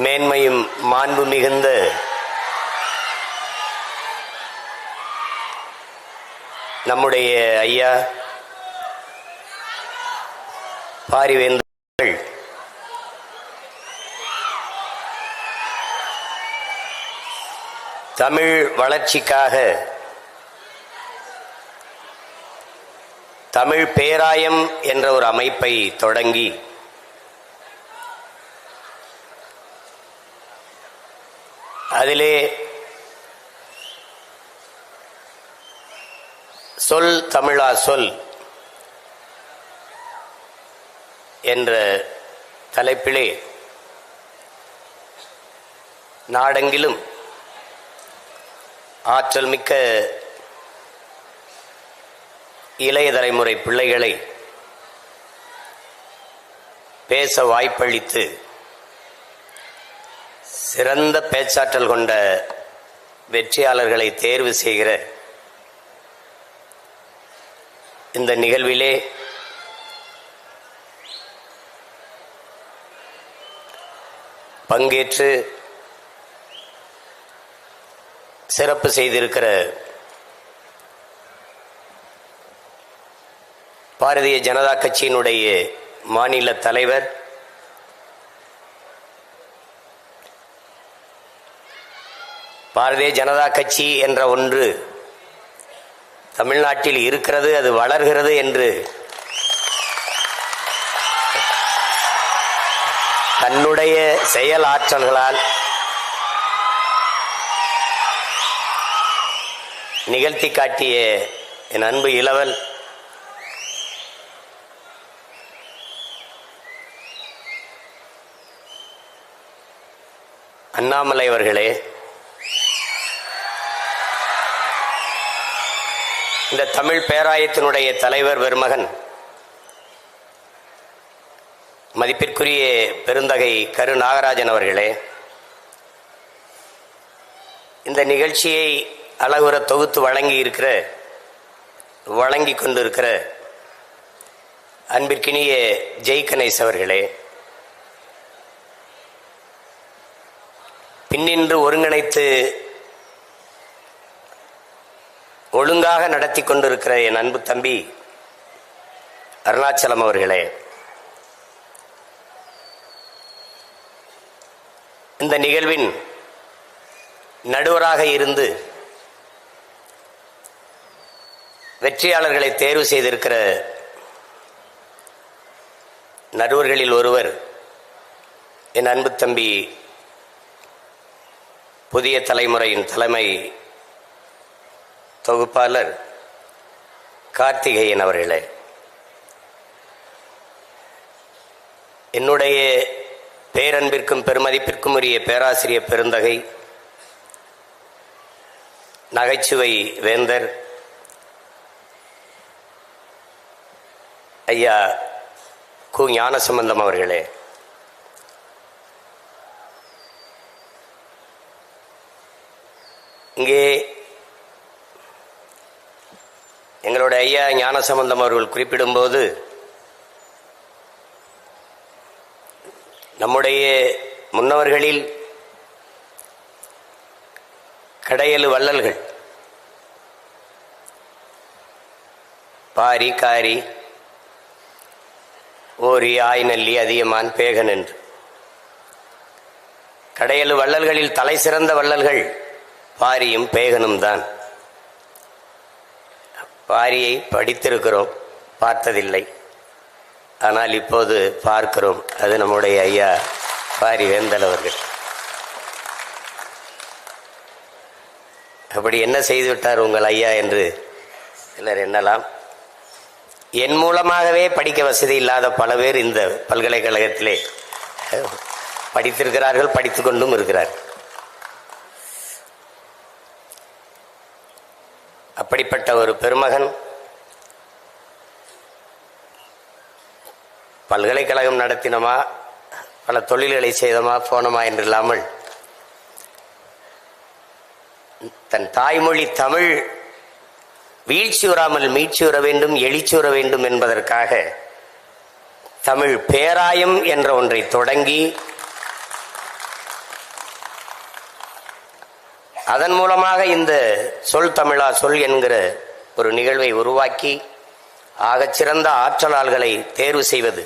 மேன்மையும் மாண்பு மிகுந்த நம்முடைய ஐயா பாரிவேந்தர்கள் தமிழ் வளர்ச்சிக்காக தமிழ் பேராயம் என்ற ஒரு அமைப்பை தொடங்கி அதிலே சொல் தமிழா சொல் என்ற தலைப்பிலே நாடெங்கிலும் ஆற்றல் மிக்க இளைய தலைமுறை பிள்ளைகளை பேச வாய்ப்பளித்து சிறந்த பேச்சாற்றல் கொண்ட வெற்றியாளர்களை தேர்வு செய்கிற இந்த நிகழ்விலே பங்கேற்று சிறப்பு செய்திருக்கிற பாரதிய ஜனதா கட்சியினுடைய மாநில தலைவர் பாரதிய ஜனதா கட்சி என்ற ஒன்று தமிழ்நாட்டில் இருக்கிறது, அது வளர்கிறது என்று தன்னுடைய செயல் ஆற்றல்களால் நிகழ்த்தி காட்டிய என் அன்பு இளவல் அண்ணாமலை அவர்களே, இந்த தமிழ் பேராயத்தினுடைய தலைவர் பெருமகன் மதிப்பிற்குரிய பெருந்தகை கரு நாகராஜன் அவர்களே, இந்த நிகழ்ச்சியை அழகுற தொகுத்து வழங்கி கொண்டிருக்கிற அன்பிற்கினிய ஜெய் கணேஷ் அவர்களே, பின்னின்று ஒருங்கிணைத்து ஒழுங்காக நடத்தி கொண்டிருக்கிற என் அன்பு தம்பி அருணாச்சலம் அவர்களே, இந்த நிகழ்வின் நடுவராக இருந்து வெற்றியாளர்களை தேர்வு செய்திருக்கிற நடுவர்களில் ஒருவர் என் அன்பு தம்பி புதிய தலைமுறையின் தலைமை தொகுப்பாளர் கார்த்திகேயன் அவர்களே, என்னுடைய பேரன்பிற்கும் பெருமதிப்பிற்கும் உரிய பேராசிரியர் பெருந்தகை நகைச்சுவை வேந்தர் ஐயா கு ஞானசம்பந்தம் அவர்களே, இங்கே எங்களுடைய ஐயா ஞானசம்பந்தம் அவர்கள் குறிப்பிடும்போது நம்முடைய முன்னவர்களில் கடையலு வள்ளல்கள் பாரி காரி ஓரி ஆய்நல்லி அதியமான் பேகன் என்று கடையலு வள்ளல்களில் தலை சிறந்த வள்ளல்கள் பாரியும் பேகனும் தான். பாரியை படித்திருக்கிறோம், பார்த்ததில்லை, ஆனால் இப்போது பார்க்கிறோம். அது நம்முடைய ஐயா பாரி வேந்தல் அவர்கள். அப்படி என்ன செய்துவிட்டார் உங்கள் ஐயா என்று சிலர் எண்ணலாம். என் மூலமாகவே படிக்க வசதி இல்லாத பல பேர் இந்த பல்கலைக்கழகத்திலே படித்திருக்கிறார்கள், படித்து கொண்டும் இருக்கிறார்கள். அப்படிப்பட்ட ஒரு பெருமகன் பல்கலைக்கழகம் நடத்தினமா, பல தொழில்களை செய்தமா போனமா என்று இல்லாமல் தன் தாய்மொழி தமிழ் வீழ்ச்சியுறாமல் மீட்சியுற வேண்டும், எழுச்சியுற வேண்டும் என்பதற்காக தமிழ் பேராயம் என்ற ஒன்றை தொடங்கி அதன் மூலமாக இந்த சொல் தமிழா சொல் என்கிற ஒரு நிகழ்வை உருவாக்கி ஆகச்சிறந்த ஆற்றலாளர்களை தேர்வு செய்வது.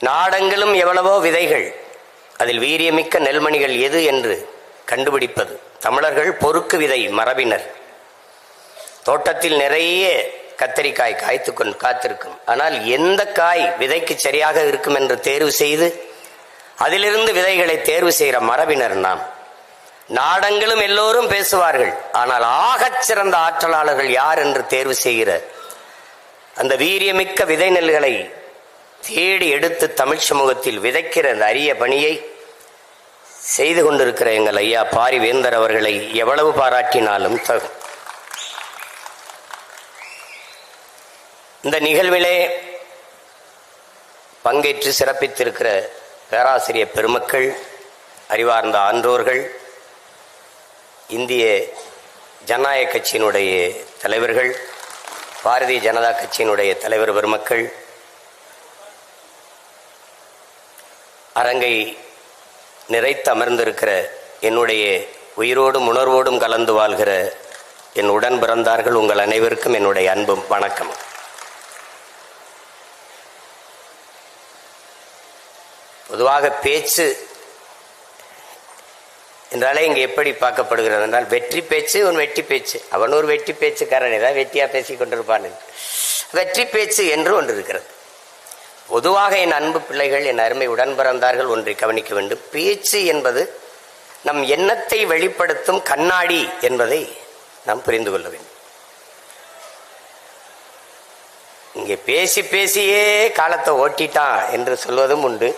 நாடெங்கிலும் எவ்வளவோ விதைகள், அதில் வீரியமிக்க நெல்மணிகள் எது என்று கண்டுபிடிப்பது. தமிழர்கள் பொறுக்கு விதை மரபினர். தோட்டத்தில் நிறைய கத்தரிக்காய் காய்த்துக்கொண்டு காத்திருக்கும். ஆனால் எந்த காய் விதைக்கு சரியாக இருக்கும் என்று தேர்வு செய்து அதிலிருந்து விதைகளை தேர்வு செய்கிற மரபினர் நாம். நாடெங்கிலும் எல்லோரும் பேசுவார்கள், ஆனால் ஆகச் சிறந்த ஆற்றலாளர்கள் யார் என்று தேர்வு செய்கிற அந்த வீரியமிக்க விதை நெல்களை தேடி எடுத்து தமிழ் சமூகத்தில் விதைக்கிற அந்த அரிய பணியை செய்து கொண்டிருக்கிற எங்கள் ஐயா பாரிவேந்தர் அவர்களை எவ்வளவு பாராட்டினாலும் தகும். இந்த நிகழ்விலே பங்கேற்று சிறப்பித்திருக்கிற பேராசிரியர் பெருமக்கள், அறிவார்ந்த ஆன்றோர்கள், இந்திய ஜனநாயக கட்சியினுடைய தலைவர்கள், பாரதிய ஜனதா கட்சியினுடைய தலைவர் பெருமக்கள், அரங்கை நிறைத்து அமர்ந்திருக்கிற என்னுடைய உயிரோடும் உணர்வோடும் கலந்து வாழ்கிற என் உடன் பிறந்தார்கள், உங்கள் அனைவருக்கும் என்னுடைய அன்பும் வணக்கம். பொதுவாக பேச்சு என்றாலே இங்கே எப்படி பார்க்கப்படுகிறது என்றால், வெற்றி பேச்சு ஒரு வெட்டி பேச்சு, அவன் ஒரு வெட்டி பேச்சுக்காரன், ஏதாவது வெட்டியா பேசி கொண்டிருப்பான். வெற்றி பேச்சு என்று ஒன்று இருக்கிறது. பொதுவாக என் அன்பு பிள்ளைகள், என் அருமை உடன் பிறந்தார்கள், ஒன்றை கவனிக்க வேண்டும். பேச்சு என்பது நம் எண்ணத்தை வெளிப்படுத்தும் கண்ணாடி என்பதை நாம் புரிந்து கொள்ள வேண்டும். இங்கே பேசி பேசியே காலத்தை ஓட்டிட்டான் என்று சொல்வதும் உண்டு,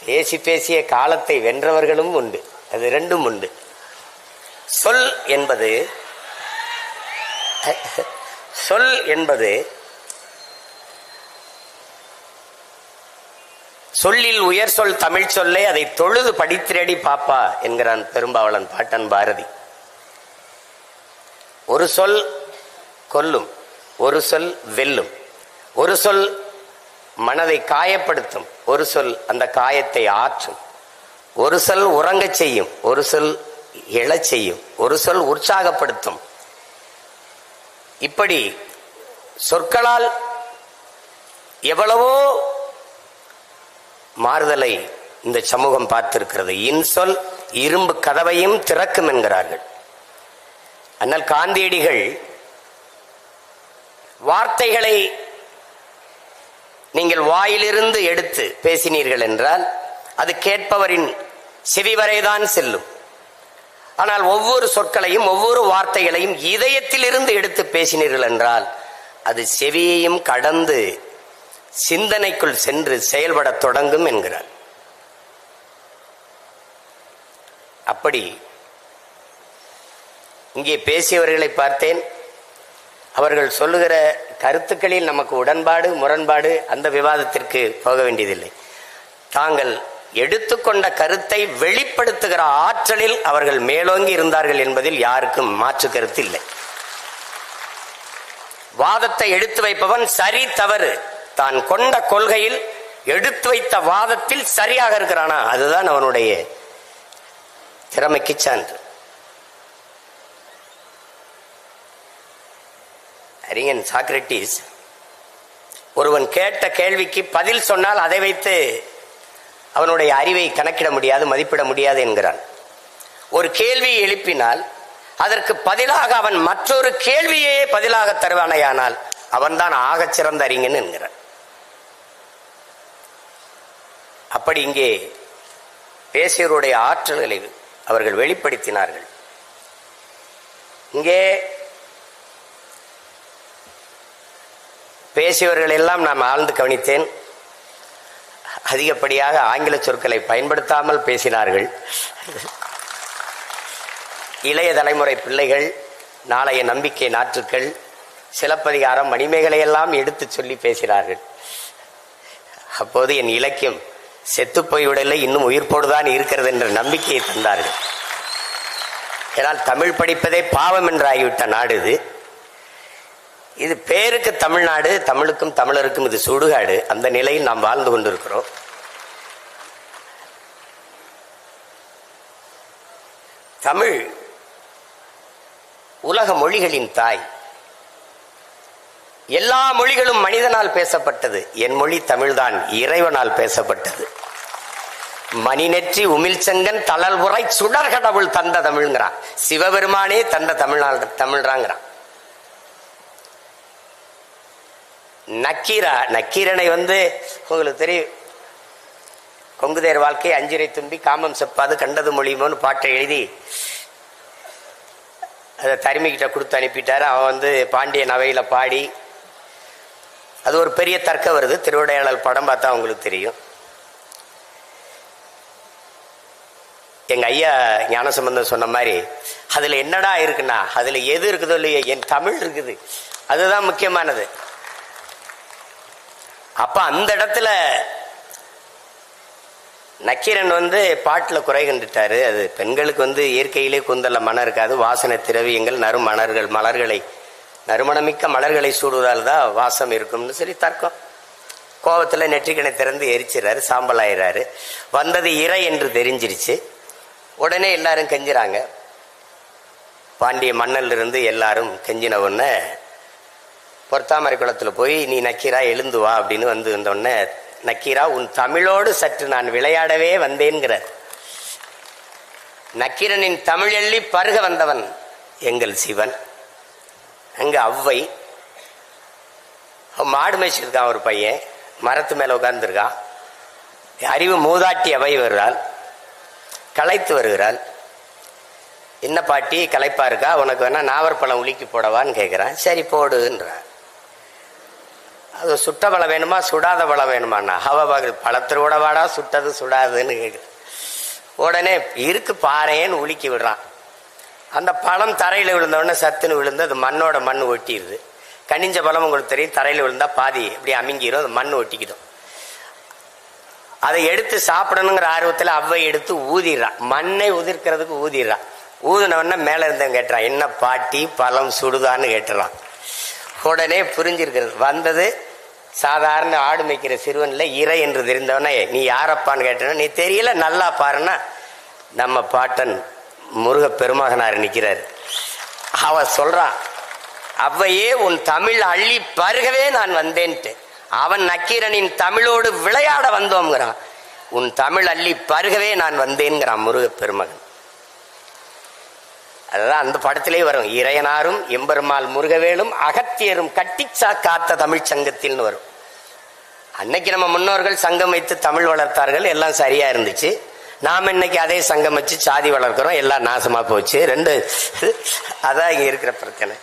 பேசி பேசிய காலத்தை வென்றவர்களும் உண்டு. அது ரெண்டும் உண்டு. சொல் என்பது சொல்லில் உயர் சொல் தமிழ் சொல்லை அதை தொழுது படித்திரடி பாப்பா என்கிறான் பெரும்பாவளன் பாட்டன் பாரதி. ஒரு சொல் கொல்லும், ஒரு சொல் வெல்லும், ஒரு சொல் மனதை காயப்படுத்தும், ஒரு சொல் அந்த காயத்தை ஆற்றும், ஒரு சொல் உறங்கச் செய்யும், ஒரு சொல் எழச் செய்யும், ஒரு சொல் உற்சாகப்படுத்தும். இப்படி சொற்களால் எவ்வளவோ மாறுதலை இந்த சமூகம் பார்த்திருக்கிறது. இன்சொல் இரும்பு கதவையும் திறக்கும் என்கிறார்கள். ஆனால் காந்தியடிகள் வார்த்தைகளை நீங்கள் வாயிலிருந்து எடுத்து பேசினீர்கள் என்றால் அது கேட்பவரின் செவி வரைதான் செல்லும். ஆனால் ஒவ்வொரு சொற்களையும் ஒவ்வொரு வார்த்தைகளையும் இதயத்தில் இருந்து எடுத்து பேசினீர்கள் என்றால் அது செவியையும் கடந்து சிந்தனைக்குள் சென்று செயல்பட தொடங்கும் என்கிறார். அப்படி இங்கே பேசியவர்களை பார்த்தேன். அவர்கள் சொல்லுகிற கருத்துக்களில் நமக்கு உடன்பாடு முரண்பாடு அந்த விவாதத்திற்கு போக வேண்டியதில்லை. தாங்கள் எடுத்துக்கொண்ட கருத்தை வெளிப்படுத்துகிற ஆற்றலில் அவர்கள் மேலோங்கி இருந்தார்கள் என்பதில் யாருக்கும் மாற்று கருத்து இல்லை. வாதத்தை எடுத்து வைப்பவன் சரி தவறு தான் கொண்ட கொள்கையில் எடுத்து வைத்த வாதத்தில் சரியாக இருக்கிறானா அதுதான் அவனுடைய திறமைக்கு சான்று. அறிஞன் சாக்ரட்டிஸ் ஒருவன் கேட்ட கேள்விக்கு பதில் சொன்னால் அதை வைத்து அவனுடைய அறிவை கணக்கிட முடியாது, மதிப்பிட முடியாது என்கிறான். ஒரு கேள்வியை எழுப்பினால் அதற்கு பதிலாக அவன் மற்றொரு கேள்வியே பதிலாக தருவானையானால் அவன்தான் ஆகச்சிறந்த அறிஞன் என்கிறான். அப்படி இங்கே பேசியவருடைய ஆற்றல்களை அவர்கள் வெளிப்படுத்தினார்கள். இங்கே பேசியவர்கள் எல்லாம் நான் ஆழ்ந்து கவனித்தேன். அதிகப்படியாக ஆங்கில சொற்களை பயன்படுத்தாமல் பேசினார்கள். இளைய தலைமுறை பிள்ளைகள், நாளைய நம்பிக்கை நாற்றுக்கள், சிலப்பதிகாரம், மணிமேகலை எல்லாம் எடுத்து சொல்லி பேசினார்கள். அப்போது என் இலக்கியம் செத்து போய்விடலை, இன்னும் உயிர்ப்போடுதான் இருக்கிறது என்ற நம்பிக்கையை தந்தார்கள். ஏனால் தமிழ் படிப்பதே பாவம் என்று ஆகிவிட்ட நாடு இது. இது பேருக்கு தமிழ்நாடு, தமிழுக்கும் தமிழருக்கும் இது சுடுகாடு. அந்த நிலையில் நாம் வாழ்ந்து கொண்டிருக்கிறோம். தமிழ் உலக மொழிகளின் தாய். எல்லா மொழிகளும் மனிதனால் பேசப்பட்டது. என் மொழி தமிழ்தான் இறைவனால் பேசப்பட்டது. மணிநெற்றி உமிழ்ச்செங்கன் தளல் உரை சுடர் கடவுள் தந்த தமிழ்ங்கிறான். சிவபெருமானே தந்த தமிழ்றாங்கிறான். நக்கீரனை உங்களுக்கு தெரியும், கொங்குதேர் வாழ்க்கை அஞ்சிரை தும்பி காமம் செப்பாது கண்டது மொழியுமோன்னு பாட்டை எழுதி அதை தருமிக்கிட்ட கொடுத்து அனுப்பிட்டாரு. அவன் பாண்டியன் அவையில பாடி அது ஒரு பெரிய தர்க்கம் வருது. திருவிடையாளர் படம் பார்த்தா உங்களுக்கு தெரியும். எங்க ஐயா ஞானசம்பந்தம் சொன்ன மாதிரி அதுல என்னடா இருக்குன்னா, அதுல எது இருக்குதோ இல்லையோ என் தமிழ் இருக்குது, அதுதான் முக்கியமானது. அப்ப அந்த இடத்துல நக்கீரன் பாட்டுல குறை கண்டுட்டாரு. அது பெண்களுக்கு இயற்கையிலே கூந்தல்ல மனம் இருக்காது, வாசனை திரவியங்கள் மலர்களை நறுமணமிக்க மலர்களை சூடுவதால் தான் வாசம் இருக்கும்னு சொல்லி தர்க்கம். கோபத்துல நெற்றிக்கணை திறந்து எரிச்சிடறாரு, சாம்பல் ஆயிடுறாரு. வந்தது இறை என்று தெரிஞ்சிருச்சு. உடனே எல்லாரும் கெஞ்சுறாங்க. பாண்டிய மன்னல் இருந்து எல்லாரும் கெஞ்சின உடனே பொற்தாமரை குளத்துல போய் நீ நக்கீரா எழுந்து வா அப்படின்னு வந்தோடனே நக்கீரா உன் தமிழோடு சற்று நான் விளையாடவே வந்தேன்கிறார். நக்கீரனின் தமிழெள்ளி பருக வந்தவன் எங்கள் சிவன். அங்க அவ்வை மாடு மேய்ச்சிருக்கான். ஒரு பையன் மரத்து மேல உட்கார்ந்துருக்கான். அறிவு மூதாட்டி அவை வருகிறாள், களைத்து வருகிறாள். என்ன பாட்டி களைப்பா இருக்கா, உனக்கு வேணா நாவற்பழம் உலுக்கி போடவான்னு கேட்கிறான். சரி போடுன்றான். அது சுட்ட பழம் வேணுமா சுடாத பழம் வேணுமாண்ணா, அவர்கள் பழத்திரோட வாடா சுட்டது சுடாதுன்னு கேட்குற. உடனே இருக்கு பாறைன்னு உலுக்கி விடுறான். அந்த பழம் தரையில் விழுந்தோடனே சத்துன்னு விழுந்து அது மண்ணோட மண் ஒட்டிடுது. கனிஞ்ச பழம் உங்களுக்கு தெரியும், தரையில் விழுந்தா பாதி இப்படி அமுங்கிடும், அது மண் ஒட்டிக்கிடும். அதை எடுத்து சாப்பிடணுங்கிற ஆர்வத்தில் அவ்வை எடுத்து ஊதிடுறான். மண்ணை உதிர்க்கிறதுக்கு ஊதிடுறான். ஊதினவொடனே மேலே இருந்தவன் கேட்டுறான், என்ன பாட்டி பழம் சுடுதான்னு கேட்டுறான். உடனே புரிஞ்சிருக்கிறது. வந்தது சாதாரண ஆடு மேய்க்கிற சிறுவன்ல இறை என்று தெரிந்தவனே நீ யாரப்பான்னு கேட்டன, நீ தெரியல நல்லா பாருன்னா நம்ம பாட்டன் முருக பெருமகனார் நிற்கிறார். அவ சொல்றான், அவ்வையே உன் தமிழ் அள்ளி பருகவே நான் வந்தேன்ட்டு. அவன் நக்கீரனின் தமிழோடு விளையாட வந்தோம்ங்கிறான். உன் தமிழ் அள்ளி பருகவே நான் வந்தேன்கிறான் முருக பெருமகன். அதுதான் அந்த படத்திலே வரும். இறையனாரும் எம்பெருமாள் முருகவேலும் அகத்தியரும் கட்டிச்சா காத்த தமிழ் சங்கத்தில் வரும். அன்னைக்கு நம்ம முன்னோர்கள் சங்கம் வைத்து தமிழ் வளர்த்தார்கள், எல்லாம் சரியா இருந்துச்சு. நாம் இன்னைக்கு அதே சங்கம் வச்சு சாதி வளர்க்கிறோம், எல்லாம் நாசமா போச்சு. ரெண்டு அதான் இங்க இருக்கிற பிரச்சனை.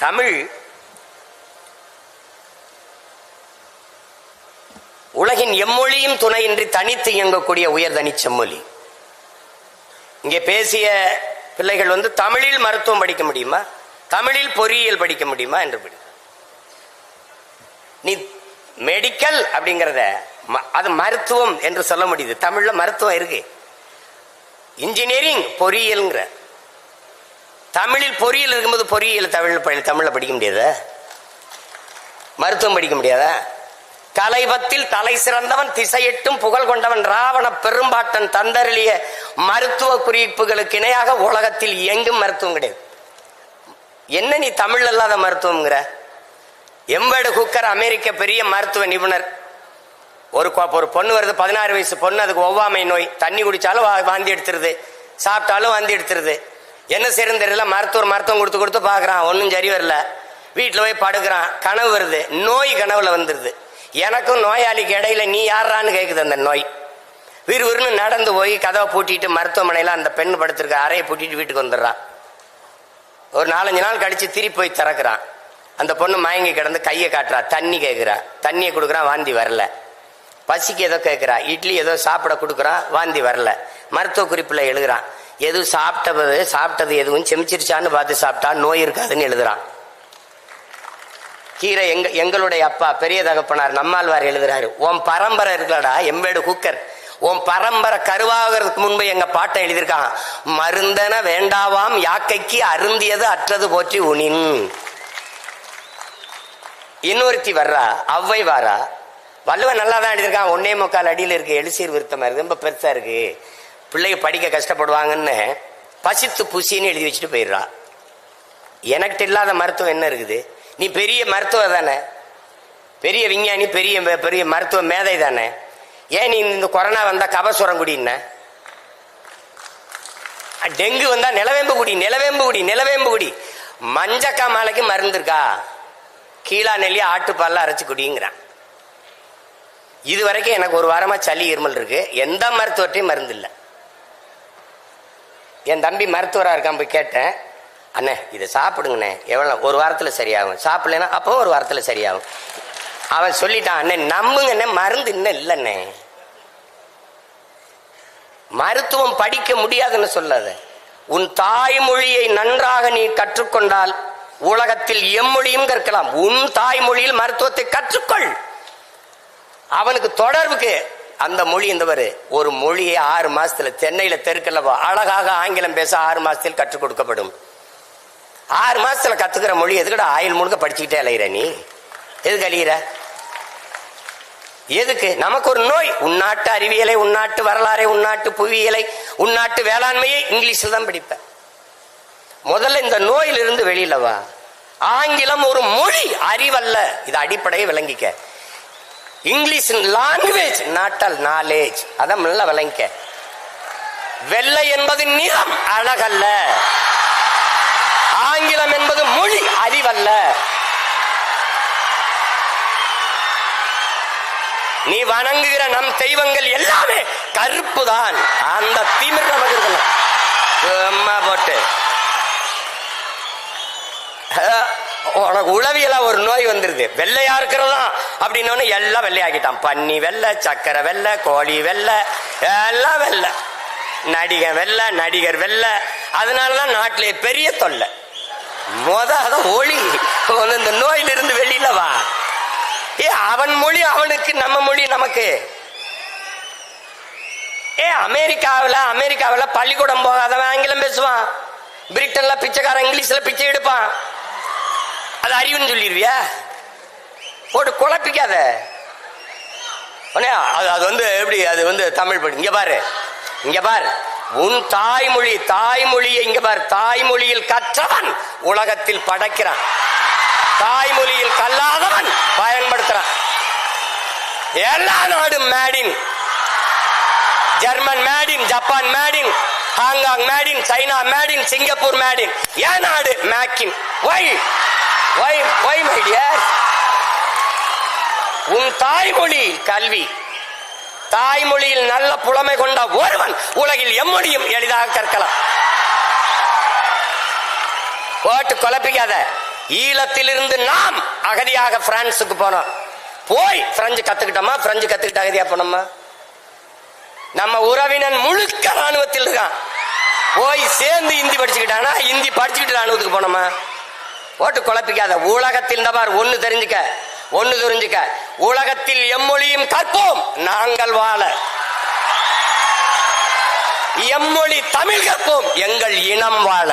தமிழ் உலகின் எம்மொழியும் துணையின்றி தனித்து இயங்கக்கூடிய உயர்தனி செம்மொழி. இங்கே பேசிய பிள்ளைகள் தமிழில் மருத்துவம் படிக்க முடியுமா, தமிழில் பொறியியல் படிக்க முடியுமா என்று படி. நீ மெடிக்கல் அப்படிங்கிறத அது மருத்துவம் என்று சொல்ல முடியுது. தமிழ்ல மருத்துவம் இருக்கு. இன்ஜினியரிங் பொறியியல்ங்கிற தமிழில் பொறியியல் இருக்கும்போது பொறியியல் தமிழ்ல படிக்க முடியாதா, மருத்துவம் படிக்க முடியாதா? கலைபத்தில் தலை சிறந்தவன் திசையெட்டும் புகழ் கொண்டவன் ராவண பெரும்பாட்டன் தந்தருளிய மருத்துவ குறிப்புகளுக்கு இணையாக உலகத்தில் எங்கும் மருத்துவம் கிடையாது. என்ன நீ தமிழ் அல்லாத மருத்துவம்ங்கிற? எம்பேடு குக்கர் அமெரிக்க பெரிய மருத்துவ நிபுணர். ஒரு பொண்ணு வருது, 16 வயசு பொண்ணு, அதுக்கு ஒவ்வாமை நோய். தண்ணி குடிச்சாலும் வாந்தி எடுத்துருது, சாப்பிட்டாலும் வாந்தி எடுத்துருது. என்ன செய்யறது தெரியல. மருத்துவம் கொடுத்து பாக்குறான், ஒன்னும் சரி வரல. வீட்டுல போய் படுக்கிறான், கனவு வருது. நோய் கனவுல வந்துருது. எனக்கும் நோயாளிக்கு இடையில நீ யாரான்னு கேக்குது அந்த நோய். விறுவிறுன்னு நடந்து போய் கதவை பூட்டிட்டு மருத்துவமனையில அந்த பெண் படுத்திருக்க அறையை பூட்டிட்டு வீட்டுக்கு வந்துடுறான். ஒரு 4-5 நாள் கழிச்சு திருப்பி போய் திறக்கிறான். அந்த பொண்ணு மயங்கி கிடந்து கையை காட்டுறா, தண்ணி கேட்கிறா, தண்ணியை கொடுக்குறான், வாந்தி வரல. பசிக்கு ஏதோ கேட்கிறா, இட்லி ஏதோ சாப்பிட கொடுக்குறான், வாந்தி வரல. மருத்துவ குறிப்புல எழுதுறான், எதுவும் சாப்பிட்டது எதுவும் செமிச்சிருச்சான்னு பார்த்து சாப்பிட்டா நோய் இருக்காதுன்னு எழுதுறான். கீரை எங்களுடைய அப்பா பெரிய தகப்பனார் நம்மாழ்வார் எழுதுறாரு, உன் பரம்பரை இருக்கலடா எம்பேடு குக்கர், உன் பரம்பரை கருவாகிறதுக்கு முன்பு எங்க பாட்டை எழுதியிருக்கான், மருந்தன வேண்டாவாம் யாக்கைக்கு அருந்தியது அற்றது போற்றி உனின். இன்னொருத்தி வர்றா, அவ்வை வாரா. வள்ளுவன் நல்லா தான் எழுதியிருக்கான். 1.25 அடியில் இருக்கு, எழுசீர் விருத்தமா இருக்கு, ரொம்ப பெருசா இருக்கு. பிள்ளைங்க படிக்க கஷ்டப்படுவாங்கன்னு பசித்து புசின்னு எழுதி வச்சுட்டு போயிடுறா. எனக்கு இல்லாத மருத்துவம் என்ன இருக்குது? நீ பெரிய மருத்துவ தானே, பெரிய விஞ்ஞானி, பெரிய பெரிய மருத்துவ மேதை தானே, ஏன் நீ இந்த கொரோனா வந்தா கபசுரம் குடின்ன, டெங்கு வந்தா நிலவேம்பு குடி, நிலவேம்பு குடி, நிலவேம்பு குடி, மஞ்சக்கா மாலைக்கு மருந்து இருக்கா, கீழா நெல்லி ஆட்டுப்பால்லாம் அரைச்சு குடிங்கிறான். இது வரைக்கும் எனக்கு ஒரு வாரமா சளி இருமல் இருக்கு, எந்த மருத்துவத்தையும் மருந்து இல்லை. என் தம்பி மருத்துவராக இருக்கான், போய் கேட்டேன், அண்ணே இதை சாப்பிடுங்கண்ணே, எவ்வளோ ஒரு வாரத்தில் சரியாகும், சாப்பிடலன்னா அப்போ ஒரு வாரத்தில் சரியாகும். அவன் சொல்லிட்டான், அண்ணே நம்புங்கண்ணே மருந்து இன்னும் இல்லைண்ணே. மருத்துவம் படிக்க முடியாதுன்னு சொல்லாத, உன் தாய்மொழியை நன்றாக நீ கற்றுக்கொண்டால் உலகத்தில் எம்மொழியும் கற்கலாம். உன் தாய்மொழியில் மருத்துவத்தை கற்றுக்கொள். அவனுக்கு தொடர்புக்கு அந்த மொழி இருந்தவர் ஒரு மொழியை 6 மாசத்துல தென்னையில தெருக்கல்ல அழகாக ஆங்கிலம் பேச 6 மாசத்தில் கற்றுக் கொடுக்கப்படும். 6 மாசத்துல கத்துக்கிற மொழி எதுக்கட ஆயுள் முழுக்க படிச்சுக்கிட்டே அலையிற? நீ எதுக்கு அழிகிற? எதுக்கு? நமக்கு ஒரு நோய். உள்நாட்டு அறிவியலை, உள்நாட்டு வரலாறை, உள்நாட்டு புவியியலை, உள்நாட்டு வேளாண்மையை இங்கிலீஷில் தான் படிப்ப. முதல்ல இந்த நோயிலிருந்து வெளியில வா. ஆங்கிலம் ஒரு மொழி, அறிவல்ல. இது அடிப்படையை விளங்கிக்க. English language, not all knowledge. அதான் நல்லா விளங்கிக்க. வெள்ளை என்பது நிறம், அழகல்ல. ஆங்கிலம் என்பது மொழி, அறிவல்ல. நீ வணங்குகிற நம் தெய்வங்கள் எல்லாமே கருப்பு தான். அந்த திமிர் நமக்கு இருக்கணும். அம்மா போட்டு உனக்கு உளவியலா ஒரு நோய் வந்துருது, வெள்ளையா இருக்கிறதா அப்படின்னு எல்லாம் வெள்ளையாக்கிட்டான். பன்னி வெள்ளை, சக்கரை வெள்ளை, கோழி வெள்ளை, எல்லாம் வெள்ளை. நடிகர் வெள்ளை, நடிகர் வெள்ளை. அதனாலதான் நாட்டிலே பெரிய தொல்லை. ஒளி இந்த நோயிலிருந்து வெளியில வா. அவன் மொழி அவனுக்கு, நம்ம மொழி நமக்கு. அமெரிக்காவில் பள்ளிக்கூடம் போகாதவன் ஆங்கிலம் பேசுவான். பிரிட்டன்ல பிச்சைக்காரன் இங்கிலீஷ்ல பிச்சை எடுப்பான். அது அறிவுன்னு சொல்லிடுவியா? போட்டு குழப்பிக்காத. அது எப்படி? அது தமிழ் படி. இங்க பாரு, இங்க பாரு, உன் தாய்மொழி, தாய்மொழியை இங்க பாரு. தாய்மொழியில் கற்றவன் உலகத்தில் படைக்கிறான், தாய்மொழியில் கல்லாதவன் பயன்படுத்துறான். எல்லா நாடும் maiden, German maiden, Japan maiden, Hong Kong maiden, China maiden, Singapore maiden. ஏன் நாடு மேக்கின்? மை டியர், உன் தாய்மொழி கல்வி, தாய்மொழியில் நல்ல புலமை கொண்ட ஒருவன் உலகில் எம்மொழியும் எளிதாக கற்கலாம். போட்டு குழப்பிக்காத. ஈழத்திலிருந்து நாம் அகதியாக பிரான்சுக்கு போனோம். போய் பிரெஞ்சு கத்துக்கிட்டோமா? பிரெஞ்சு கத்துக்கிட்டு அகதியா போனோமா? நம்ம உறவினன் முழுக்க ராணுவத்தில் இருக்கான். போய் சேர்ந்து இந்தி படிச்சுக்கிட்டானா? இந்தி படிச்சுக்கிட்டு ராணுவத்துக்கு போனோமா? போட்டு குழப்பிக்காத. உலகத்தில் ஒன்னு தெரிஞ்சுக்க, ஒன்னு தெரிஞ்சுக்க, உலகத்தில் எம்மொழியும் கற்போம் நாங்கள் வாழ. எம்மொழி தமிழ் கற்போம் எங்கள் இனம் வாழ.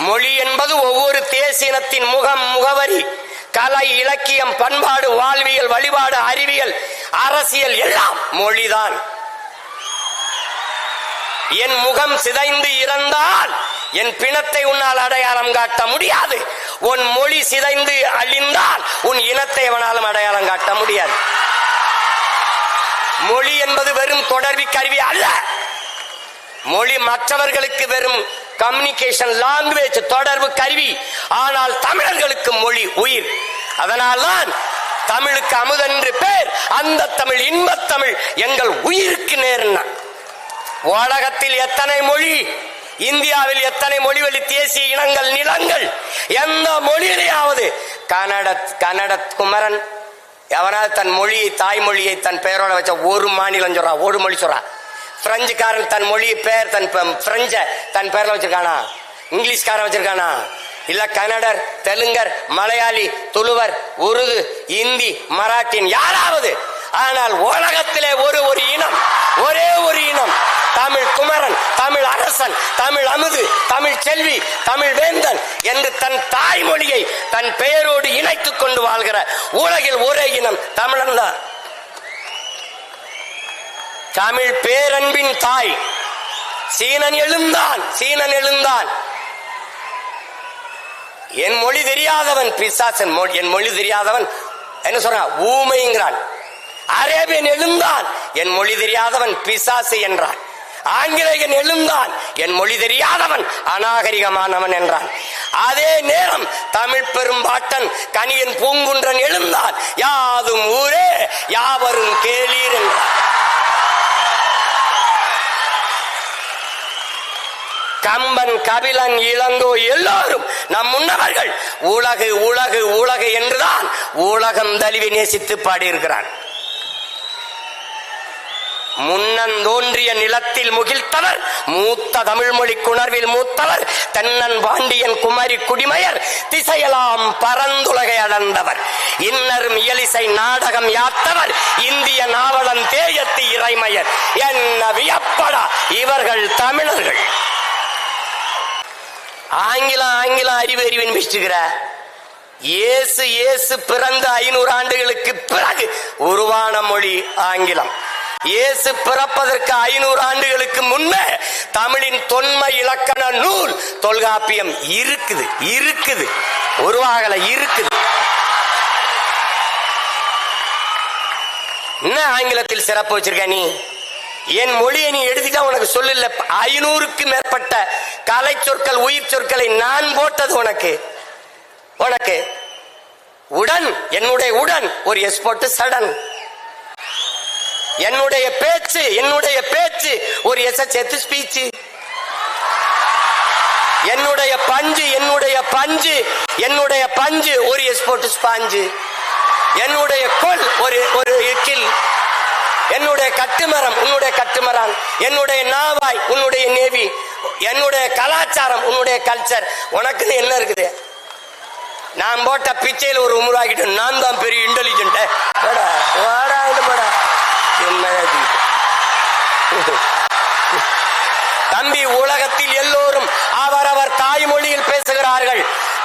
மொழி என்பது ஒவ்வொரு தேசியத்தின் முகம், முகவரி, கலை, இலக்கியம், பண்பாடு, வாழ்வியல், வழிபாடு, அறிவியல், அரசியல் எல்லாம் மொழிதான். என் முகம் சிதைந்து இறந்தால் என் பிணத்தை உன்னால் அடையாளம் காட்ட முடியாது. உன் மொழி சிதைந்து அழிந்தால் உன் இனத்தை எவனாலும் அடையாளம் காட்ட முடியாது. மொழி என்பது வெறும் தொடர்பு கருவி அல்ல. மொழி மற்றவர்களுக்கு வெறும் கம்யூனிகேஷன் லாங்குவேஜ், தொடர்பு கருவி. ஆனால் தமிழர்களுக்கு மொழி உயிர். அதனால்தான் தமிழுக்கு அமுதென்று பேர். அந்த தமிழ், இன்பத் தமிழ் எங்கள் உயிருக்கு நேர்னா. உலகத்தில் எத்தனை மொழி, இந்தியாவில் எத்தனை மொழிவழி தேசிய இனங்கள், நிலங்கள், எந்த மொழியிலேயாவது கன்னட குமரன் எவனாவது தன் மொழியை, தாய்மொழியை தன் பெயரோட வச்ச ஒரு மாநிலம் சொல்றான், ஒரு மொழி சொல்றான். பிரெஞ்சுக்காரன் தன் மொழி பெயர், தன் பிரெஞ்ச தன் பெயர்ல வச்சிருக்கானா? இங்கிலீஷ்காரன் வச்சிருக்கானா? இல்ல கன்னடர், தெலுங்கர், மலையாளி, துளுவர், உருது, இந்தி, மராட்டின் யாராவது? ஆனால் உலகத்திலே ஒரு இனம், ஒரே ஒரு இனம், தமிழ் குமரன், தமிழ் அரசன், தமிழ் அமுது, தமிழ் செல்வி, தமிழ் வேந்தன் என்று தன் தாய்மொழியை தன் பெயரோடு இணைத்துக் கொண்டு வாழ்கிற உலகில் ஒரே இனம் தமிழன் தான். தமிழ் பேரன்பின் தாய். சீனன் எழுந்தான். என் மொழி தெரியாதவன் பிசாசன், என் மொழி தெரியாதவன் என்ன சொல்றான்? ஊமைங்கிறான். அரேபியன் எழுந்தான், என் மொழி தெரியாதவன் பிசாசு என்றான். ஆங்கிலேயன் எழுந்தான், என் மொழி தெரியாதவன் அநாகரிகமானவன் என்றான். அதே நேரம் தமிழ் பெரும்பாட்டன் கனியன் பூங்குன்றன் எழுந்தான், யாதும் ஊரே யாவரும் கேளீர் என்றான். கம்பன், கபிலன், இளங்கோ எல்லோரும் நம் முன்னவர்கள் உலகு உலகு உலகு என்றுதான் உலகம் தழுவி நேசித்து பாடியிருக்கிறான். முன்னந்தோன்றிய நிலத்தில் முகிழ்த்தவர், மூத்த தமிழ் மொழி குணர்வில் மூத்தவர், தென்னன் பாண்டியன் குமரி குடிமையர், திசையெல்லாம் பரந்துலகை அடர்ந்தவர், இன்னரும் இயலிசை நாடகம் யாத்தவர், இந்திய நாவலன் தேயத்து இறைமையர். என்ன வியப்படா இவர்கள் தமிழர்கள். ஆங்கிலம் அறிவின் மிஸ்டுகிற இயேசு பிறந்த 500 ஆண்டுகளுக்கு பிறகு உருவான மொழி ஆங்கிலம். இயேசு பிறப்பதற்கு 500 ஆண்டுகளுக்கு முன்னே தமிழின் தொன்மை இலக்கண நூல் தொல்காப்பியம் இருக்குது, உருவாகல இருக்குது. என்ன ஆங்கிலத்தில் சிறப்பு வச்சிருக்க நீ? என் மொழியை நீ எடுத்துட்டா உனக்கு சொல்லல. 500க்கு மேற்பட்ட கலை சொற்கள், உயிர் சொற்களை நான் போட்டது உனக்கு உடன். என்னுடைய உடன் ஒரு எஸ் போட்டு சடன். என்னுடைய பேச்சு ஒரு எஸ் சேர்த்து ஸ்பீச். என்னுடைய பஞ்சு ஒரு எஸ் போட்டு ஸ்பாஞ்சு. என்னுடைய கொல் ஒரு கில். என்னுடைய கட்டுமரம் உன்னுடைய கட்டுமரம். என்னுடைய நாவாய் உன்னுடைய நேவி. என்னுடைய கலாச்சாரம் உன்னுடைய கல்ச்சர். உனக்குன்னு என்ன இருக்குது? நான் போட்ட பிச்சையில் ஒரு உருவாக்கிட்டு நான் தான் பெரிய இன்டெலிஜென்ட். தம்பி, உலகத்தில் எல்லோரும் அவரவர் தாய்மொழியில் பேசுகிறார்கள்.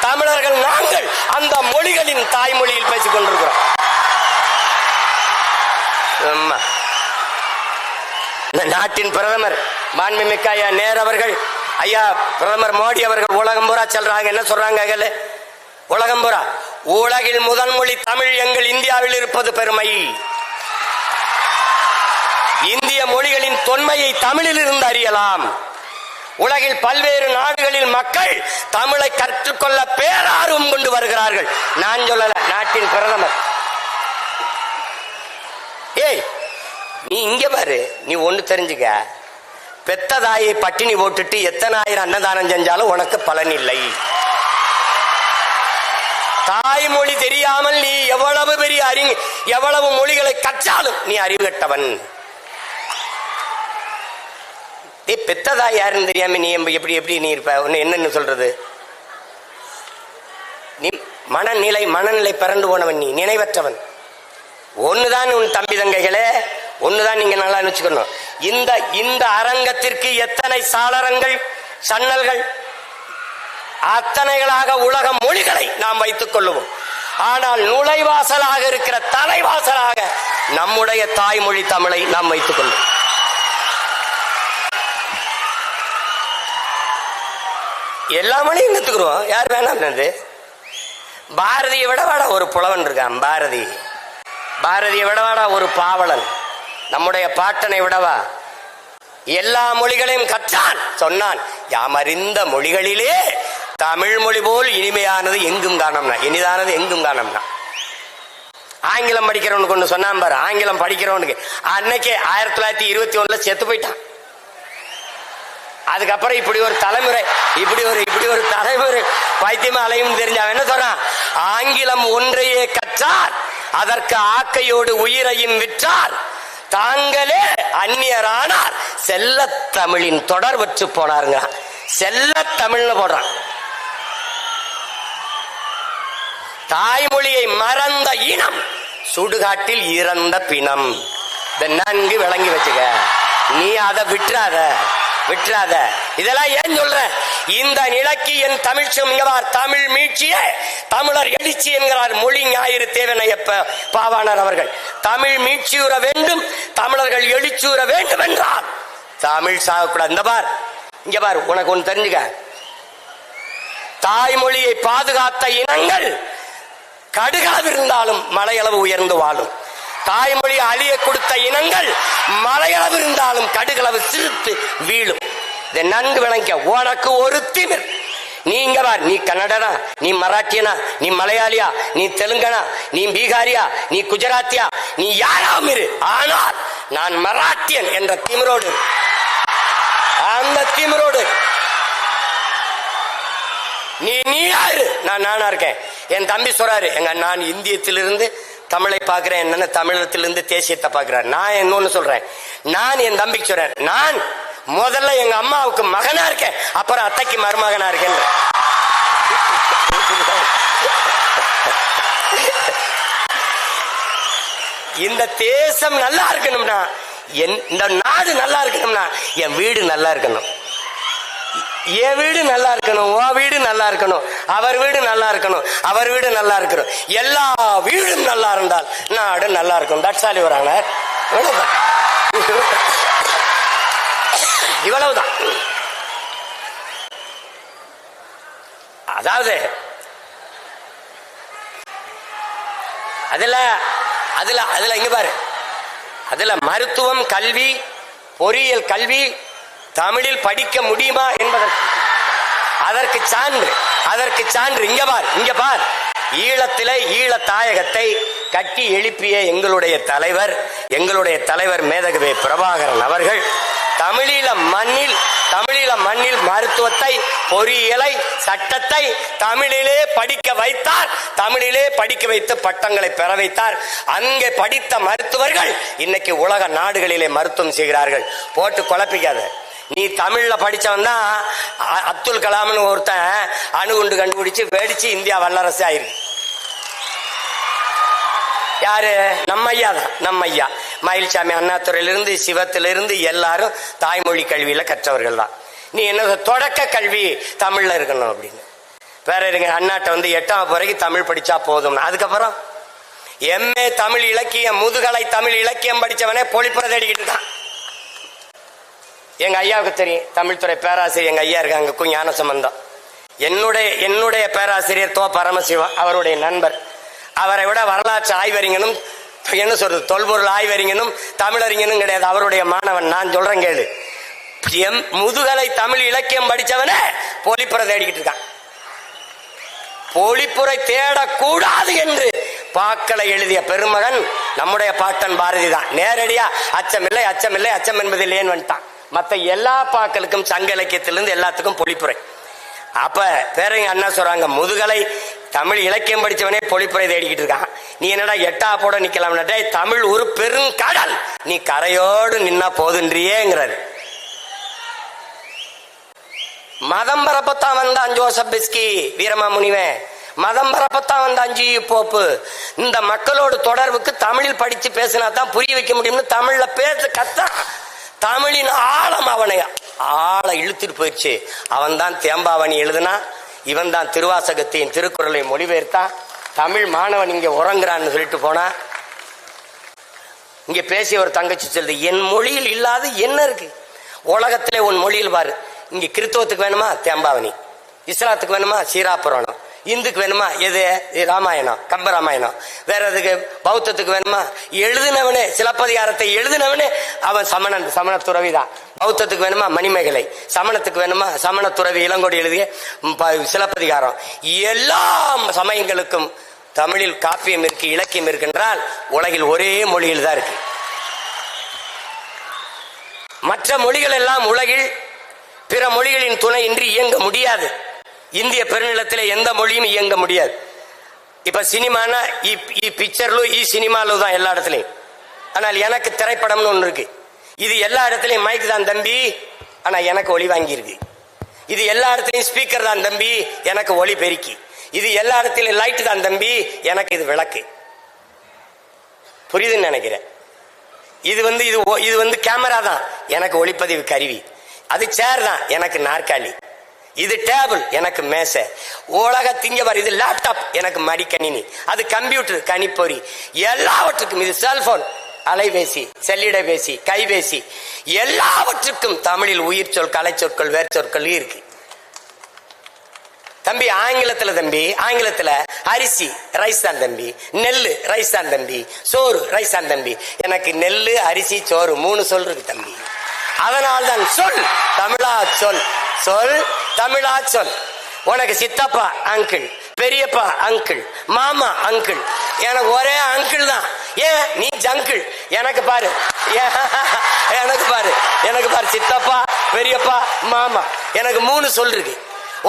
தமிழர்கள் நாங்கள் அந்த மொழிகளின் தாய்மொழியில் பேசிக் கொண்டிருக்கிறோம். நாட்டின் பிரதமர் மாண்புமிக்க ஐயா நேரு அவர்கள், ஐயா பிரதமர் மோடி அவர்கள் உலகம் பூரா சொல்றாங்க. என்ன சொல்றாங்க? உலகம் பூரா உலகில் முதல் மொழி தமிழ், எங்கள் இந்தியாவில் இருப்பது பெருமை. இந்திய மொழிகளின் தொன்மையை தமிழில் இருந்து அறியலாம். உலகில் பல்வேறு நாடுகளில் மக்கள் தமிழை கற்றுக்கொள்ள பேரார்வம் கொண்டு வருகிறார்கள். நான் சொல்லல, நாட்டின் பிரதமர். ஏய், நீ இங்க பாரு, நீ ஒண்ணு தெரிஞ்சுக்க. பெத்த தாயை பட்டினி போட்டுட்டு எத்தனை ஆயிரம் அன்னதானம் செஞ்சாலும் உனக்கு பலன் இல்லை. தாய்மொழி தெரியாமல் நீ எவ்வளவு பெரிய எவ்வளவு மொழிகளை கற்றாலும் நீ அறிவு கட்டவன். பெத்த தாய் யாருன்னு தெரியாம நீ எப்படி நீ இருப்ப? என்னன்னு சொல்றது? நீ மனநிலை பிறண்டு போனவன், நீ நினைவற்றவன். ஒண்ணுதான் உன் தம்பி தங்கைகளே, ஒண்ணுதான் நீங்க நல்லா நினைச்சுக்கணும். இந்த அரங்கத்திற்கு எத்தனை சாளரங்கள், சன்னல்கள், அத்தனைகளாக உலக மொழிகளை நாம் வைத்துக் கொள்ளுவோம். ஆனால் நுழைவாசலாக இருக்கிற தலைவாசலாக நம்முடைய தாய்மொழி தமிழை நாம் வைத்துக் கொள்வோம். எல்லா மொழியும் கத்துக்கிறோம், யார் வேணாம். பாரதியை விடவாடா ஒரு புலவன் இருக்கான். பாரதியை விடவாடா ஒரு பாவலன். நம்முடைய பாட்டனை விடவா எல்லா மொழிகளையும் கற்றான். சொன்னான், யாம் அறிந்த மொழிகளிலே தமிழ் மொழி போல் இனிமையானது எங்கும் காணோம்னா, இனிதானது எங்கும் காணோம்னா. ஆங்கிலம் படிக்கிறவனுக்கு ஒண்ணு சொன்னான் பாரு. ஆங்கிலம் படிக்கிறவனுக்கு அன்னைக்கே 1921 செத்து போயிட்டான். அதுக்கப்புறம் இப்படி ஒரு தலைமுறை பைத்தியமா அலையும் தெரிஞ்சான். என்ன சொல்றான்? ஆங்கிலம் ஒன்றையே கற்றார், அதற்கு ஆக்கையோடு உயிரையும் விற்றார், தாங்களே அந்நியரானார், செல்ல தமிழின் தொடர் வச்சு போனாருங்க. செல்ல தமிழ்னு போடுறான். தாய்மொழியை மறந்த இனம் சுடுகாட்டில் இறந்த பிணம். நன்கு விளங்கி வச்சுக்க. நீ அதை விட்டுறாத. இதெல்லாம் ஏன் சொல்ற? இந்த நிலைக்கு என் தமிழ் தமிழ் மீட்சியே தமிழர் எழுச்சி என்கிறார் மொழி ஞாயிறு தேவனையப்ப பாவாணர் அவர்கள். தமிழ் மீட்சியுற வேண்டும், தமிழர்கள் எழுச்சியுற வேண்டும் என்றால் தமிழ் சாகக்கூடாது. இந்த பார், இங்க பார், உனக்கு ஒன்று தெரிஞ்சுக்க. தாய்மொழியை பாதுகாத்த இனங்கள் கடுகாது இருந்தாலும் மலையளவு உயர்ந்து வாழும். தாய்மொழி அழிய கொடுத்த இனங்கள் மலையளவு இருந்தாலும் கடுகளவு சிரித்து வீழும். இதை நன்கு விளங்க. உனக்கு ஒரு திமிர். நீங்க பார், நீ கன்னடனா, நீ மராட்டியனா, நீ மலையாளியா, நீ தெலுங்கனா, நீ பீகாரியா, நீ குஜராத்தியா, நீ யாராவும் இரு, ஆனால் நான் மராட்டியன் என்ற திமிரோடு, அந்த திமிரோடு நீ யாரு, நான் நானா இருக்கேன். என் தம்பி சொல்றாரு, எங்க நான் இந்தியத்திலிருந்து தமிழை பார்க்கிறேன், என்னன்னு தமிழகத்திலிருந்து தேசியத்தை பார்க்கிறார். நான் இன்னொன்னு சொல்றேன், நான் என் தம்பிக்கு சொல்றேன், நான் முதல்ல எங்க அம்மாவுக்கு மகனா இருக்கேன், அப்புறம் அத்தைக்கு மருமகனா இருக்கேன். இந்த தேசம் நல்லா இருக்கணும்னா, இந்த நாடு நல்லா இருக்கணும்னா என் வீடு நல்லா இருக்கணும், என் வீடு நல்லா இருக்கணும், உன் வீடு நல்லா இருக்கணும், அவர் வீடு நல்லா இருக்கணும், அவர் வீடு நல்லா இருக்கணும். எல்லா வீடும் நல்லா இருந்தால் நாடு நல்லா இருக்கும். தட்சாலி வராங்க, இவ்வளவுதான். அதாவது அதுல அதுல அதுல இங்க பாரு, அதுல மருத்துவம், கல்வி, பொறியியல் கல்வி தமிழில் படிக்க முடியுமா என்பதற்கு அதற்கு சான்று இங்க பார். ஈழத்திலே ஈழ தாயகத்தை கட்டி எழுப்பிய எங்களுடைய தலைவர் மேதகவே பிரபாகரன் அவர்கள் தமிழீழ மண்ணில் மருத்துவத்தை, பொறியியலை, சட்டத்தை தமிழிலே படிக்க வைத்தார். தமிழிலே படிக்க வைத்து பட்டங்களை பெற வைத்தார். அங்கே படித்த மருத்துவர்கள் இன்னைக்கு உலக நாடுகளிலே மருத்துவம் செய்கிறார்கள். போட்டு குழப்பிக்காத. நீ தமிழ்ல படிச்சவன் தான் அப்துல் கலாம்னு ஒருத்தன் அணுகுண்டு கண்டுபிடிச்சு வெடிச்சு இந்தியா வல்லரசு ஆயிருக்கு. யாரு? நம்ம ஐயா தான். நம்ம ஐயா மயில்சாமி அண்ணாதுறையிலிருந்து சிவத்திலிருந்து எல்லாரும் தாய்மொழி கல்வியில கற்றவர்கள் தான். நீ என்ன தொடக்க கல்வி தமிழ்ல இருக்கணும் அப்படின்னு வேற இருங்க. அண்ணாட்ட வந்து 8ஆம் வரைக்கும் தமிழ் படிச்சா போதும். அதுக்கப்புறம் எம்ஏ தமிழ் இலக்கியம், முதுகலை தமிழ் இலக்கியம் படிச்சவனே பொழிப்புற தேடிக்கிட்டு இருக்கான். எங்க ஐயாவுக்கு தெரியும், தமிழ்துறை பேராசிரியர் எங்க ஐயா இருக்காங்க, ஞான சம்பந்தம். என்னுடைய பேராசிரியர் தோ பரமசிவம், அவருடைய நண்பர். அவரை விட வரலாற்று ஆய்வறிஞனும் என்ன சொல்றது, தொல்பொருள் ஆய்வறிஞனும் தமிழறிஞனும் கிடையாது. அவருடைய மாணவன். நான் சொல்றேன் கேளு. முதுகலை தமிழ் இலக்கியம் படிச்சவனே பொழிப்புரை தேடிக்கிட்டு இருக்கான். பொழிப்புரை தேடக்கூடாது என்று பாக்களை எழுதிய பெருமகன் நம்முடைய பாட்டன் பாரதி தான். நேரடியா அச்சமில்லை அச்சமில்லை அச்சம் என்பதில்லைன்னு வந்துட்டான். மற்ற எல்லா பாக்களுக்கும் சங்க இலக்கியத்திலிருந்து எல்லாத்துக்கும் பொழிப்புரை. அப்ப பேரங்க அண்ணா சொல்றாங்க, முதுகலை தமிழ் இலக்கியம் படிச்சவனே பொழிப்புரை தேடிக்கிட்டு இருக்கான். நீ என்னடா 8ஆ போட நிக்கலாம்? தமிழ் ஒரு பெருங்கடல், நீ கரையோடு நின்னா போதுன்றியேங்கிறாரு. மதம் பரப்பத்தான் வந்தான் ஜோசப் பிஸ்கி வீரமாமுனிவன். மதம் பரப்பத்தான் வந்தான் ஜி போப்பு. இந்த மக்களோடு தொடர்புக்கு தமிழில் படிச்சு பேசினா தான் புரிய வைக்க முடியும்னு தமிழ்ல பேச கத்தான். தமிழின் ஆழம் அவனை ஆளை இழுத்துட்டு போயிடுச்சு. அவன் தான் தேம்பாவணி எழுதுனா, இவன் தான் திருவாசகத்தையும் திருக்குறளை மொழிபெயர்த்தான். தமிழ் மாணவன் இங்க உறங்குறான்னு சொல்லிட்டு போனா, இங்க பேசிய ஒரு தங்கச்சி சொல்லுது, என் மொழியில் இல்லாத என்ன இருக்கு உலகத்திலே? உன் மொழியில் பாரு. இங்க கிறிஸ்தவத்துக்கு வேணுமா தேம்பாவணி, இஸ்லாத்துக்கு வேணுமா சீராபுராணம், இந்துக்கு வேணுமா எது ராமாயணம் கம்பராமாயணம், வேற எதுக்கு பௌத்தத்துக்கு வேணுமா எழுதினவனே சிலப்பதிகாரத்தை எழுதினவனே அவன் சமண துறவிதான். பௌத்தத்துக்கு வேணுமா மணிமேகலை, சமணத்துக்கு வேணுமா சமண துறவி இளங்கோடி எழுதிய சிலப்பதிகாரம். எல்லா சமயங்களுக்கும் தமிழில் காப்பியம் இருக்கு, இலக்கியம் இருக்கின்றால் உலகில் ஒரே மொழியில் தான் இருக்கு. மற்ற மொழிகள் எல்லாம் உலகில் பிற மொழிகளின் துணையின்றி இயங்க முடியாது. இந்திய பெருநிலத்திலே எந்த மொழியும் இயங்க முடியாது. இப்ப சினிமானா பிக்சர்லு சினிமாலு தான் எல்லா இடத்துலையும். ஆனால் எனக்கு திரைப்படம்னு ஒன்று இருக்கு. இது எல்லா இடத்துலையும் மைக் தான் தம்பி, ஆனா எனக்கு ஒளி வாங்கியிருக்கு. இது எல்லா இடத்துலையும் ஸ்பீக்கர் தான் தம்பி, எனக்கு ஒளி பெருக்கி. இது எல்லா இடத்துலையும் லைட் தான் தம்பி, எனக்கு இது விளக்கு. புரியுதுன்னு நினைக்கிறேன். இது வந்து கேமரா தான், எனக்கு ஒளிப்பதிவு கருவி. அது சேர் தான், எனக்கு நாற்காலி. இது டேபிள், எனக்கு மேசை. உலகத்திங்க பாரு, இது லேப்டாப், எனக்கு மடிக்கணினி. அது கம்ப்யூட்டர், கணிப்பொறி. எல்லாவற்றுக்கும் இது செல்போன், அலைபேசி, செல்லிடபேசி, கைபேசி. எல்லாவற்றுக்கும் தமிழில் உயிர் சொல், கலை சொற்கள், வேர் சொற்கள் இருக்கு. தம்பி ஆங்கிலத்துல, தம்பி ஆங்கிலத்துல அரிசி ரைஸ் தான் தம்பி, நெல்லு ரைஸ் தான் தம்பி, சோறு ரைஸ் தான் தம்பி. எனக்கு நெல்லு, அரிசி, சோறு 3 சொல் இருக்கு தம்பி. அதனால்தான் சொல் தமிழா சொல், சொல் தமிழா சொல். உனக்கு சித்தப்பா அங்கிள், பெரியப்பா அங்கிள், மாமா அங்கிள். எனக்கு ஒரே அங்கிள் தான். ஏன் நீ ஜங்கிள்? எனக்கு பாரு, எனக்கு பாரு, எனக்கு பாரு, சித்தப்பா, பெரியப்பா, மாமா. எனக்கு 3 சொல் இருக்கு.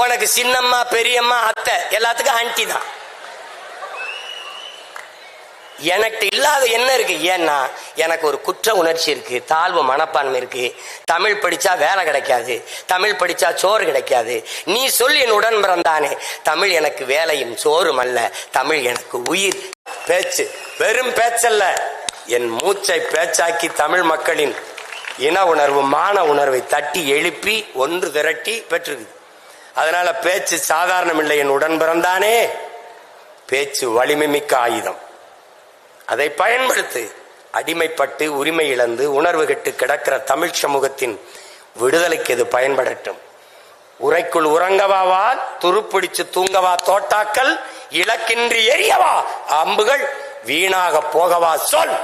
உனக்கு சின்னம்மா, பெரியம்மா, அத்தை, எல்லாத்துக்கும் ஆன்டி தான். எனக்கு இல்லாத என்ன இருக்கு? ஏன்னா எனக்கு ஒரு குற்ற உணர்ச்சி இருக்கு, தாழ்வு மனப்பான்மை இருக்கு. தமிழ் படிச்சா வேலை கிடைக்காது, தமிழ் படிச்சா சோறு கிடைக்காது. நீ சொல் என் உடன் பிறந்தானே, தமிழ் எனக்கு வேலையும் சோறும் அல்ல, தமிழ் எனக்கு உயிர். பேச்சு வெறும் பேச்சல்ல, என் மூச்சை பேச்சாக்கி தமிழ் மக்களின் இன உணர்வு, மான உணர்வை தட்டி எழுப்பி ஒன்று திரட்டி பெற்றிருக்கு. அதனால பேச்சு சாதாரணம் இல்லை என் உடன் பிறந்தானே. பேச்சு வலிமை மிக்க ஆயுதம், அதை பயன்படுத்து. அடிமைப்பட்டு உரிமை இழந்து உணர்வு கெட்டு கிடக்கிற தமிழ் சமூகத்தின் விடுதலைக்கு இது பயன்படட்டும். உரைக்குள் உறங்கவாவா, துருப்பிடிச்சு தூங்கவா தோட்டாக்கள், இலக்கின்றி எரியவா அம்புகள், வீணாக போகவா சொல்.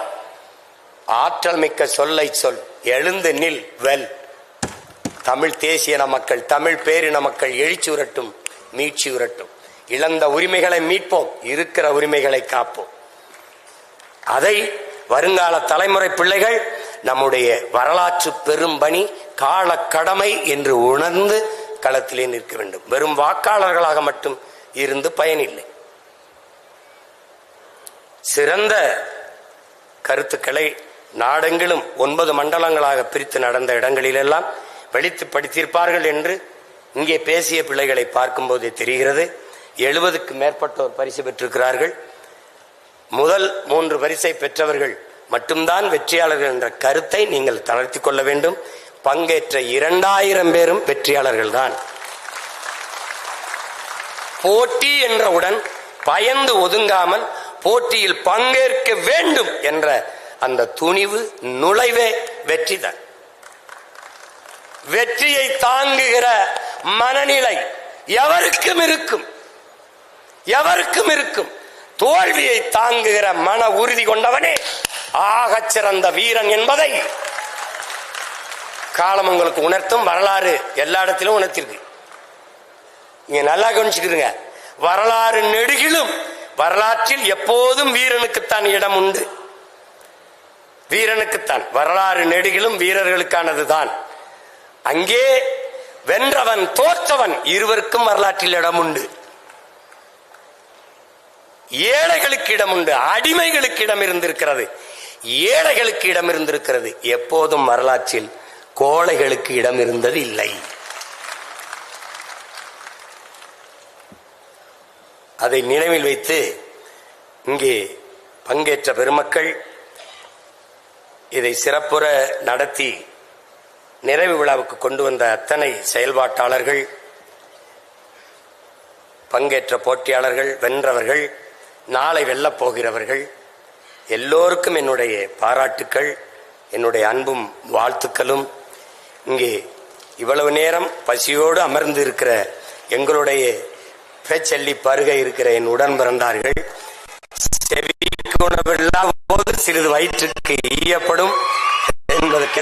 ஆற்றல் மிக்க சொல்லை சொல், எழுந்து நில், வெல். தமிழ் தேசியன மக்கள், தமிழ் பேரின மக்கள் எழுச்சி உரட்டும், மீட்சி உரட்டும். இழந்த உரிமைகளை மீட்போம், இருக்கிற உரிமைகளை காப்போம். அதை வருங்கால தலைமுறை பிள்ளைகள் நம்முடைய வரலாற்று பெரும்பணி, கால கடமை என்று உணர்ந்து களத்திலே நிற்க வேண்டும். வெறும் வாக்காளர்களாக மட்டும் இருந்து பயனில்லை. சிறந்த கருத்துக்களை நாடெங்கிலும் 9 மண்டலங்களாக பிரித்து நடந்த இடங்களிலெல்லாம் வெளித்து படித்திருப்பார்கள் என்று இங்கே பேசிய பிள்ளைகளை பார்க்கும்போதே தெரிகிறது. 70க்கு மேற்பட்டோர் பரிசு பெற்றிருக்கிறார்கள். முதல் 3 பரிசை பெற்றவர்கள் மட்டும்தான் வெற்றியாளர்கள் என்ற கருத்தை நீங்கள் தளர்த்தி கொள்ள வேண்டும். பங்கேற்ற 2000 பேரும் வெற்றியாளர்கள் தான். போட்டி என்றவுடன் பயந்து ஒதுங்காமல் போட்டியில் பங்கேற்க வேண்டும் என்ற அந்த துணிவு, நுழைவே வெற்றிதான். வெற்றியை தாங்குகிற மனநிலை எவருக்கும் இருக்கும், எவருக்கும் இருக்கும். தோல்வியை தாங்குகிற மன உறுதி கொண்டவனே ஆகச் சிறந்த வீரன் என்பதை காலம் உங்களுக்கு உணர்த்தும். வரலாறு எல்லா இடத்திலும் உணர்த்திருக்கு. நீங்க நல்லா கவனிச்சுக்கிறீங்க. வரலாறு நெடுகிலும், வரலாற்றில் எப்போதும் வீரனுக்குத்தான் இடம் உண்டு. வீரனுக்குத்தான் வரலாறு நெடுகிலும் வீரர்களுக்கானதுதான். அங்கே வென்றவன் தோற்றவன் இருவருக்கும் வரலாற்றில் இடம் உண்டு. ஏழைகளுக்கு இடம் உண்டு, அடிமைகளுக்கு இடம் இருந்திருக்கிறது, ஏழைகளுக்கு இடம் இருந்திருக்கிறது. எப்போதும் வரலாற்றில் கோழைகளுக்கு இடம் இருந்தது இல்லை. அதை நினைவில் வைத்து இங்கே பங்கேற்ற பெருமக்கள் இதை சிறப்புற நடத்தி நிறைவு விழாவுக்கு கொண்டு வந்த அத்தனை செயல்பாட்டாளர்கள், பங்கேற்ற போட்டியாளர்கள், வென்றவர்கள், நாளை வெல்லப் போகிறவர்கள் எல்லோருக்கும் என்னுடைய பாராட்டுக்கள், என்னுடைய அன்பும் வாழ்த்துக்களும். இங்கே இவ்வளவு நேரம் பசியோடு அமர்ந்து இருக்கிற எங்களுடைய பேச்சல்லி பருக இருக்கிற என் உடன் பிறந்தார்கள். செவிக்கு உணவில்லாத போது சிறிது வயிற்றுக்கு ஈயப்படும் என்பதற்கு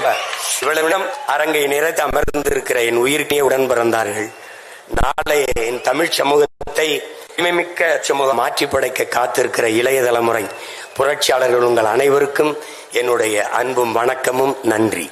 இவ்வளவிடம் அரங்கை நிறைத்து அமர்ந்து இருக்கிற என் உயிர்க்கே உடன் பிறந்தார்கள். நாளை என் தமிழ் சமூகத்தை மிக்க சமூகம் மாற்றி படைக்க காத்திருக்கிற இளைய தலைமுறை புரட்சியாளர்கள் உங்கள் அனைவருக்கும் என்னுடைய அன்பும் வணக்கமும். நன்றி.